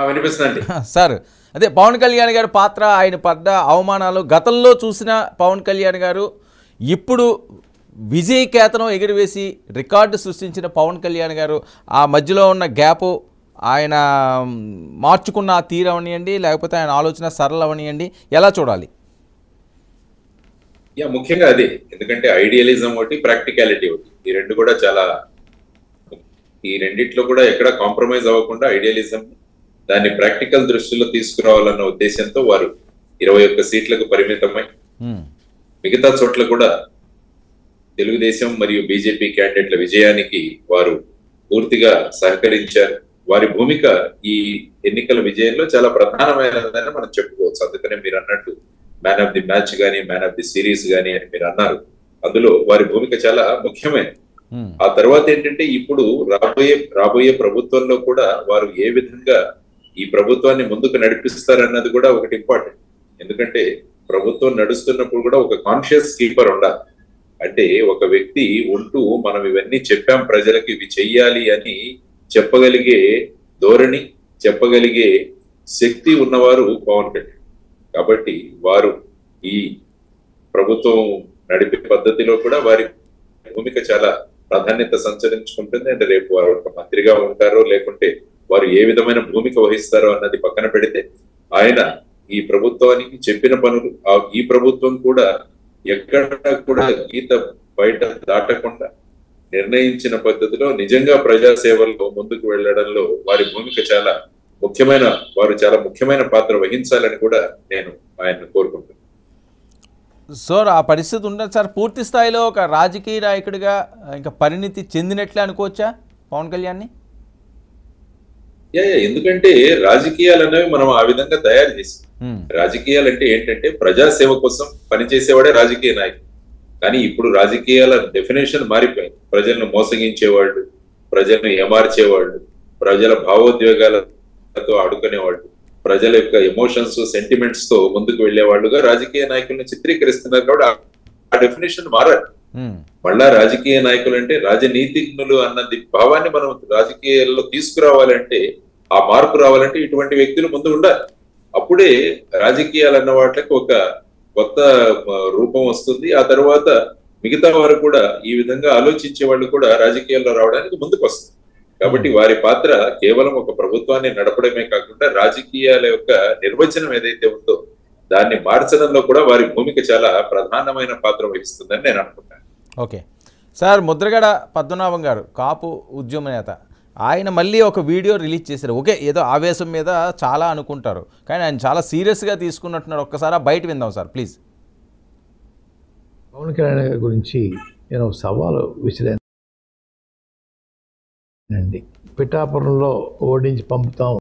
వినిపిస్తుందండి. సార్ అదే పవన్ కళ్యాణ్ గారి పాత్ర, ఆయన పడ్డ అవమానాలు గతంలో చూసిన పవన్ కళ్యాణ్ గారు, ఇప్పుడు విజయ్ కేతనం ఎగురవేసి రికార్డు సృష్టించిన పవన్ కళ్యాణ్ గారు, ఆ మధ్యలో ఉన్న గ్యాపు, ఆయన మార్చుకున్న ఆ తీరు అవనియండి, లేకపోతే ఆయన ఆలోచన సరళ అవనియండి, ఎలా చూడాలి? ముఖ్యంగా అదే. ఎందుకంటే ఐడియలిజం ఒకటి, ప్రాక్టికాలిటీ ఒకటి. ఈ రెండు కూడా చాలా, ఈ రెండిట్లో కూడా ఎక్కడ కాంప్రమైజ్ అవ్వకుండా ఐడియలిజం దాన్ని ప్రాక్టికల్ దృష్టిలో తీసుకురావాలన్న ఉద్దేశంతో వారు 21 సీట్లకు పరిమితమై మిగతా చోట్ల కూడా తెలుగుదేశం మరియు బీజేపీ క్యాండిడేట్ల విజయానికి వారు పూర్తిగా సహకరించారు. వారి భూమిక ఈ ఎన్నికల విజయంలో చాలా ప్రధానమైనదని మనం చెప్పుకోవచ్చు. అందుకనే మీరు అన్నట్టు మ్యాన్ ఆఫ్ ది మ్యాచ్ గానీ, మ్యాన్ ఆఫ్ ది సిరీస్ గానీ అని మీరు అన్నారు. అందులో వారి భూమిక చాలా ముఖ్యమైనది. ఆ తర్వాత ఏంటంటే ఇప్పుడు రాబోయే ప్రభుత్వంలో కూడా వారు ఏ విధంగా ఈ ప్రభుత్వాన్ని ముందుకు నడిపిస్తారన్నది కూడా ఒకటి ఇంపార్టెంట్. ఎందుకంటే ప్రభుత్వం నడుస్తున్నప్పుడు కూడా ఒక కాన్షియస్ కీపర్ ఉండాలి. అంటే ఒక వ్యక్తి ఉంటూ మనం ఇవన్నీ చెప్పాం ప్రజలకు, ఇవి చెయ్యాలి అని చెప్పగలిగే ధోరణి, చెప్పగలిగే శక్తి ఉన్నవారు పవన్ కళ్యాణ్. కాబట్టి వారు ఈ ప్రభుత్వం నడిపే పద్ధతిలో కూడా వారి భూమిక చాలా ప్రాధాన్యత సంచరించుకుంటుంది. అంటే రేపు వారు ఒక మంత్రిగా ఉంటారో లేకుంటే వారు ఏ విధమైన భూమిక వహిస్తారో అన్నది పక్కన పెడితే, ఆయన ఈ ప్రభుత్వానికి చెప్పిన పనులు, ఈ ప్రభుత్వం కూడా ఎక్కడ కూడా గీత బయట దాటకుండా నిర్ణయించిన పద్ధతిలో నిజంగా ప్రజాసేవల్లో ముందుకు వెళ్లడంలో వారి భూమిక చాలా ముఖ్యమైన పాత్ర వహించాలని కూడా నేను ఆయన్ని కోరుకుంటున్నాను. సార్ ఆ పరిస్థితి ఉండదు సార్, పూర్తి స్థాయిలో ఒక రాజకీయ నాయకుడిగా ఇంకా పరిణితి చెందినట్లే అనుకోవచ్చా పవన్ కళ్యాణ్ని? ఎందుకంటే రాజకీయాలు అనేవి మనం ఆ విధంగా తయారు చేసాం. రాజకీయాలు అంటే ఏంటంటే ప్రజాసేవ కోసం పనిచేసేవాడే రాజకీయ నాయకుడు. కానీ ఇప్పుడు రాజకీయాల డెఫినేషన్ మారిపోయింది. ప్రజలను మోసగించేవాళ్ళు, ప్రజలను ఏమార్చేవాళ్ళు, ప్రజల భావోద్వేగాలతో ఆడుకునేవాళ్ళు, ప్రజల యొక్క ఎమోషన్స్, సెంటిమెంట్స్ తో ముందుకు వెళ్లేవాళ్ళుగా రాజకీయ నాయకులను చిత్రీకరిస్తున్నారు. కాబట్టి ఆ డెఫినేషన్ మారాలి. మళ్ళా రాజకీయ నాయకులు అంటే రాజనీతిజ్ఞులు అన్నది భావాన్ని మనం రాజకీయాల్లో తీసుకురావాలంటే, ఆ మార్పు రావాలంటే ఇటువంటి వ్యక్తులు ముందు ఉండాలి. అప్పుడే రాజకీయాలు అన్న వాటికి ఒక కొత్త రూపం వస్తుంది. ఆ తర్వాత మిగతా వారు కూడా ఈ విధంగా ఆలోచించే వాళ్ళు కూడా రాజకీయాల్లో రావడానికి ముందుకు వస్తుంది. కాబట్టి వారి పాత్ర కేవలం ఒక ప్రభుత్వాన్ని నడపడమే కాకుండా రాజకీయాల యొక్క నిర్వచనం ఏదైతే ఉందో దాన్ని మార్చడంలో కూడా వారి భూమిక చాలా ప్రధానమైన పాత్ర వహిస్తుందని నేను అనుకుంటాను. ఓకే సార్, ముద్రగడ పద్మనాభం గారు కాపు ఉద్యమ నేత, ఆయన మళ్ళీ ఒక వీడియో రిలీజ్ చేశారు. ఓకే, ఏదో ఆవేశం మీద చాలా అనుకుంటారు, కానీ ఆయన చాలా సీరియస్గా తీసుకున్నట్టున్నారు. ఒక్కసారి బయట విందాం సార్ ప్లీజ్. పవన్ కళ్యాణ్ గారి గురించి నేను సవాలు విసిరానండి. పిఠాపురంలో ఓడించి పంపుతాం